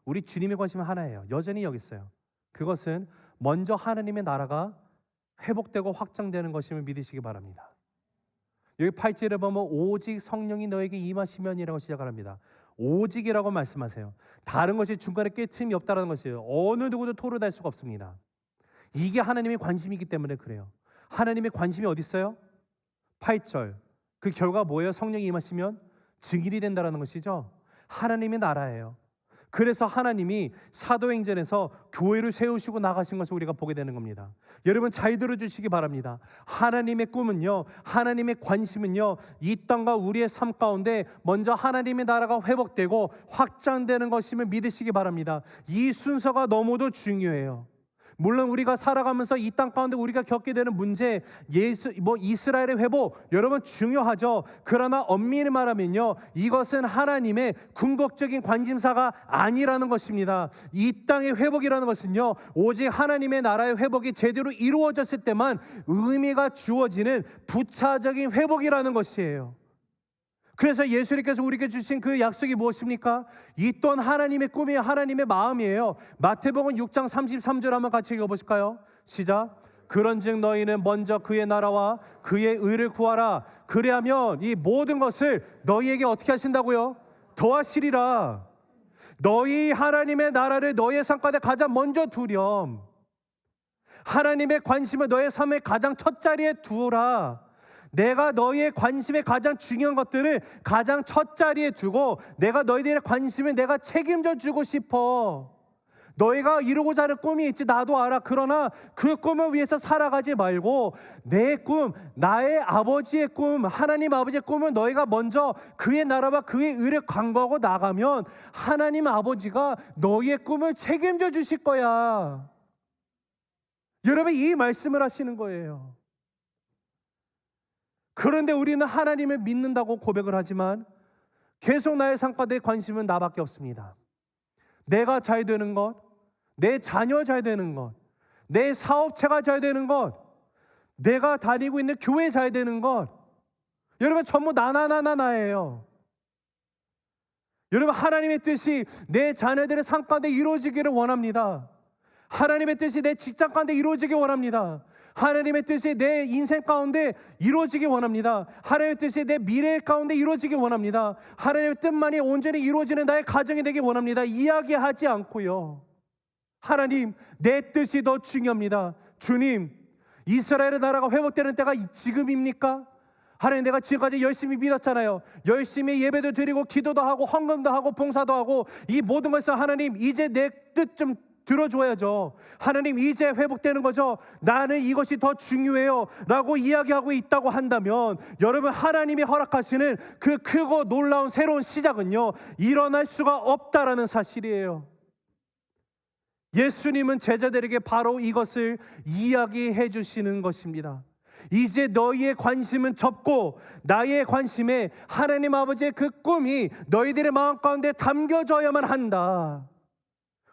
우리 주님의 관심은 하나예요. 여전히 여기 있어요. 그것은 먼저 하나님의 나라가 회복되고 확장되는 것임을 믿으시기 바랍니다. 여기 8절에 보면 오직 성령이 너에게 임하시면이라고 시작합니다. 오직이라고 말씀하세요. 다른 것이 중간에 깨트림이 없다는 것이에요. 어느 누구도 토론할 수가 없습니다. 이게 하나님의 관심이기 때문에 그래요. 하나님의 관심이 어디 있어요? 8절. 그 결과 뭐예요? 성령이 임하시면 증인이 된다는 것이죠. 하나님의 나라예요. 그래서 하나님이 사도행전에서 교회를 세우시고 나가신 것을 우리가 보게 되는 겁니다. 여러분 잘 들어주시기 바랍니다. 하나님의 꿈은요, 하나님의 관심은요, 이 땅과 우리의 삶 가운데 먼저 하나님의 나라가 회복되고 확장되는 것임을 믿으시기 바랍니다. 이 순서가 너무도 중요해요. 물론 우리가 살아가면서 이 땅 가운데 우리가 겪게 되는 문제, 이스라엘의 회복, 여러분 중요하죠. 그러나 엄밀히 말하면요, 이것은 하나님의 궁극적인 관심사가 아니라는 것입니다. 이 땅의 회복이라는 것은요, 오직 하나님의 나라의 회복이 제대로 이루어졌을 때만 의미가 주어지는 부차적인 회복이라는 것이에요. 그래서 예수님께서 우리에게 주신 그 약속이 무엇입니까? 이 또한 하나님의 꿈이에요. 하나님의 마음이에요. 마태복음 6장 33절 한번 같이 읽어보실까요? 시작. 그런즉 너희는 먼저 그의 나라와 그의 의를 구하라. 그리하면 이 모든 것을 너희에게 어떻게 하신다고요? 더하시리라. 너희 하나님의 나라를 너희의 삶 가운데 가장 먼저 두렴. 하나님의 관심을 너의 삶의 가장 첫 자리에 두어라. 내가 너희의 관심에 가장 중요한 것들을 가장 첫 자리에 두고 내가 너희들의 관심을 내가 책임져 주고 싶어. 너희가 이루고자 하는 꿈이 있지, 나도 알아. 그러나 그 꿈을 위해서 살아가지 말고 내 꿈, 나의 아버지의 꿈, 하나님 아버지의 꿈을 너희가 먼저 그의 나라와 그의 의를 간구하고 나가면 하나님 아버지가 너희의 꿈을 책임져 주실 거야. 여러분, 이 말씀을 하시는 거예요. 그런데 우리는 하나님을 믿는다고 고백을 하지만 계속 나의 삶 가운데 관심은 나밖에 없습니다. 내가 잘 되는 것, 내 자녀 잘 되는 것, 내 사업체가 잘 되는 것, 내가 다니고 있는 교회 잘 되는 것, 여러분 전부 나예요. 여러분, 하나님의 뜻이 내 자녀들의 삶 가운데 이루어지기를 원합니다. 하나님의 뜻이 내 직장 가운데 이루어지기 원합니다. 하나님의 뜻이 내 인생 가운데 이루어지기 원합니다. 하나님의 뜻이 내 미래 가운데 이루어지기 원합니다. 하나님의 뜻만이 온전히 이루어지는 나의 가정이 되기 원합니다. 이야기하지 않고요, 하나님, 내 뜻이 더 중요합니다. 주님, 이스라엘의 나라가 회복되는 때가 지금입니까? 하나님, 내가 지금까지 열심히 믿었잖아요. 열심히 예배도 드리고 기도도 하고 헌금도 하고 봉사도 하고 이 모든 것을 하나님, 이제 내 뜻 좀 들어줘야죠. 하나님, 이제 회복되는 거죠. 나는 이것이 더 중요해요 라고 이야기하고 있다고 한다면, 여러분, 하나님이 허락하시는 그 크고 놀라운 새로운 시작은요, 일어날 수가 없다라는 사실이에요. 예수님은 제자들에게 바로 이것을 이야기해 주시는 것입니다. 이제 너희의 관심은 접고 나의 관심에 하나님 아버지의 그 꿈이 너희들의 마음 가운데 담겨져야만 한다.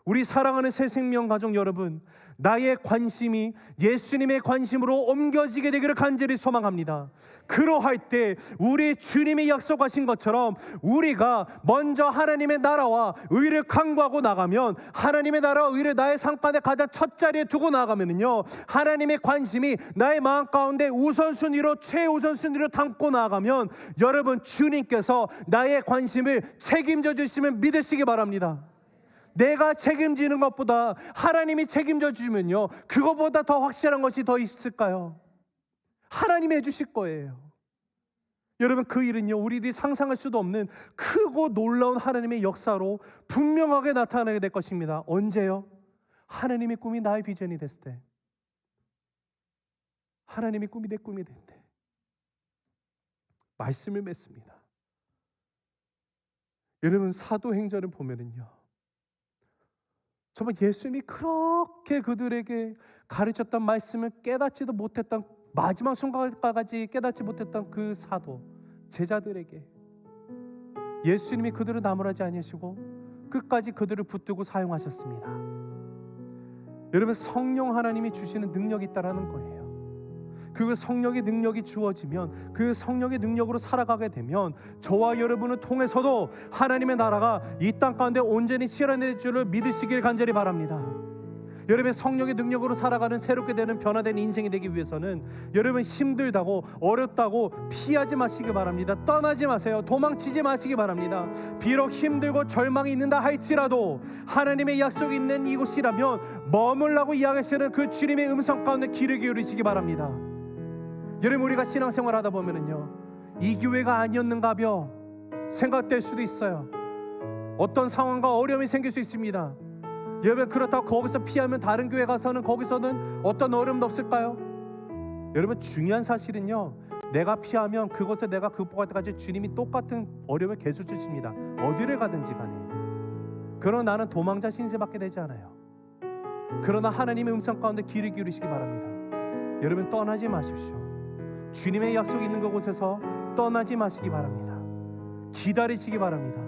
우리 사랑하는 새생명 가족 여러분, 나의 관심이 예수님의 관심으로 옮겨지게 되기를 간절히 소망합니다. 그러할 때 우리 주님이 약속하신 것처럼 우리가 먼저 하나님의 나라와 의를 간구하고 나가면, 하나님의 나라와 의를 나의 삶 가운데 가장 첫 자리에 두고 나가면은요, 하나님의 관심이 나의 마음 가운데 우선순위로, 최우선순위로 담고 나가면, 여러분, 주님께서 나의 관심을 책임져 주심을 믿으시기 바랍니다. 내가 책임지는 것보다 하나님이 책임져 주면요, 그것보다 더 확실한 것이 더 있을까요? 하나님이 해주실 거예요. 여러분, 그 일은요, 우리들이 상상할 수도 없는 크고 놀라운 하나님의 역사로 분명하게 나타나게 될 것입니다. 언제요? 하나님의 꿈이 나의 비전이 됐을 때, 하나님의 꿈이 내 꿈이 될 때, 말씀을 맺습니다. 여러분, 사도행전을 보면은요, 정말 예수님이 그렇게 그들에게 가르쳤던 말씀을 깨닫지도 못했던, 마지막 순간까지 깨닫지 못했던 그 사도 제자들에게 예수님이 그들을 나무라지 아니하시고 끝까지 그들을 붙들고 사용하셨습니다. 여러분, 성령 하나님이 주시는 능력이 있다라는 거예요. 그 성령의 능력이 주어지면, 그 성령의 능력으로 살아가게 되면 저와 여러분을 통해서도 하나님의 나라가 이 땅 가운데 온전히 실현될 줄을 믿으시길 간절히 바랍니다. 여러분, 성령의 능력으로 살아가는 새롭게 되는 변화된 인생이 되기 위해서는 여러분, 힘들다고 어렵다고 피하지 마시기 바랍니다. 떠나지 마세요. 도망치지 마시기 바랍니다. 비록 힘들고 절망이 있는다 할지라도 하나님의 약속이 있는 이곳이라면 머물라고 이야기하시는 그 주님의 음성 가운데 귀를 기울이시기 바랍니다. 여러분, 우리가 신앙생활 하다 보면은요, 이 교회가 아니었는가벼 생각될 수도 있어요. 어떤 상황과 어려움이 생길 수 있습니다. 여러분, 그렇다고 거기서 피하면 다른 교회 가서는 거기서는 어떤 어려움도 없을까요? 여러분, 중요한 사실은요, 내가 피하면 그것을 내가 극복할 때까지 주님이 똑같은 어려움을 계속 주십니다. 어디를 가든지 간에. 그러나 나는 도망자 신세밖에 되지 않아요. 그러나 하나님의 음성 가운데 귀를 기울이시기 바랍니다. 여러분, 떠나지 마십시오. 주님의 약속이 있는 그곳에서 떠나지 마시기 바랍니다. 기다리시기 바랍니다.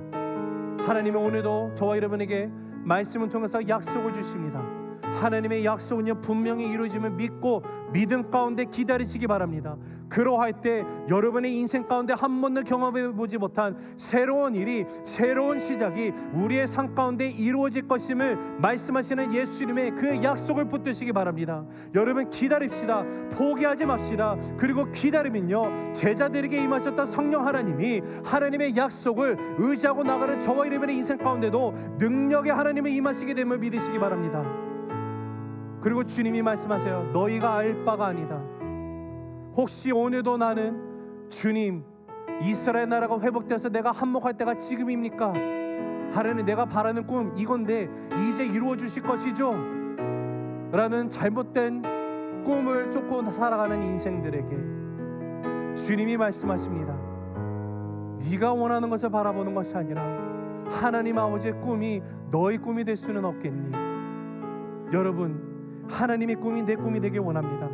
하나님은 오늘도 저와 여러분에게 말씀을 통해서 약속을 주십니다. 하나님의 약속은요, 분명히 이루어짐을 믿고 믿음 가운데 기다리시기 바랍니다. 그러할 때 여러분의 인생 가운데 한 번도 경험해 보지 못한 새로운 일이, 새로운 시작이 우리의 삶 가운데 이루어질 것임을 말씀하시는 예수님의 그 약속을 붙드시기 바랍니다. 여러분, 기다립시다. 포기하지 맙시다. 그리고 기다리면요, 제자들에게 임하셨던 성령 하나님이 하나님의 약속을 의지하고 나가는 저와 여러분의 인생 가운데도 능력의 하나님을 임하시게 됨을 믿으시기 바랍니다. 그리고 주님이 말씀하세요. 너희가 알 바가 아니다. 혹시 오늘도 나는 주님, 이스라엘 나라가 회복돼서 내가 한몫할 때가 지금입니까? 하나님, 내가 바라는 꿈 이건데 이제 이루어 주실 것이죠? 라는 잘못된 꿈을 쫓고 살아가는 인생들에게 주님이 말씀하십니다. 네가 원하는 것을 바라보는 것이 아니라 하나님 아버지의 꿈이 너의 꿈이 될 수는 없겠니? 여러분, 하나님의 꿈이 내 꿈이 되길 원합니다.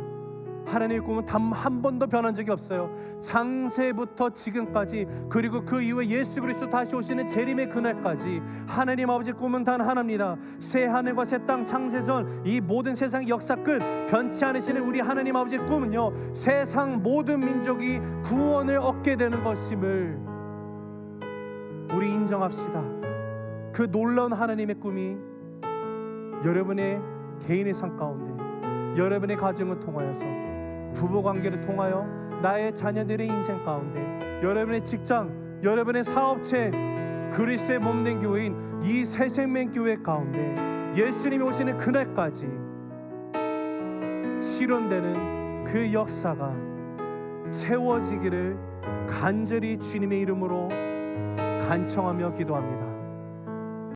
하나님의 꿈은 단 한 번도 변한 적이 없어요. 창세부터 지금까지, 그리고 그 이후에 예수 그리스도 다시 오시는 재림의 그날까지 하나님 아버지의 꿈은 단 하나입니다. 새 하늘과 새 땅 창세전 이 모든 세상의 역사 끝 변치 않으시는 우리 하나님 아버지의 꿈은요, 세상 모든 민족이 구원을 얻게 되는 것임을 우리 인정합시다. 그 놀라운 하나님의 꿈이 여러분의 개인의 삶 가운데, 여러분의 가정을 통하여서, 부부관계를 통하여, 나의 자녀들의 인생 가운데, 여러분의 직장, 여러분의 사업체, 그리스도의 몸된 교회인 이 새생명교회 가운데 예수님이 오시는 그날까지 실현되는 그 역사가 채워지기를 간절히 주님의 이름으로 간청하며 기도합니다.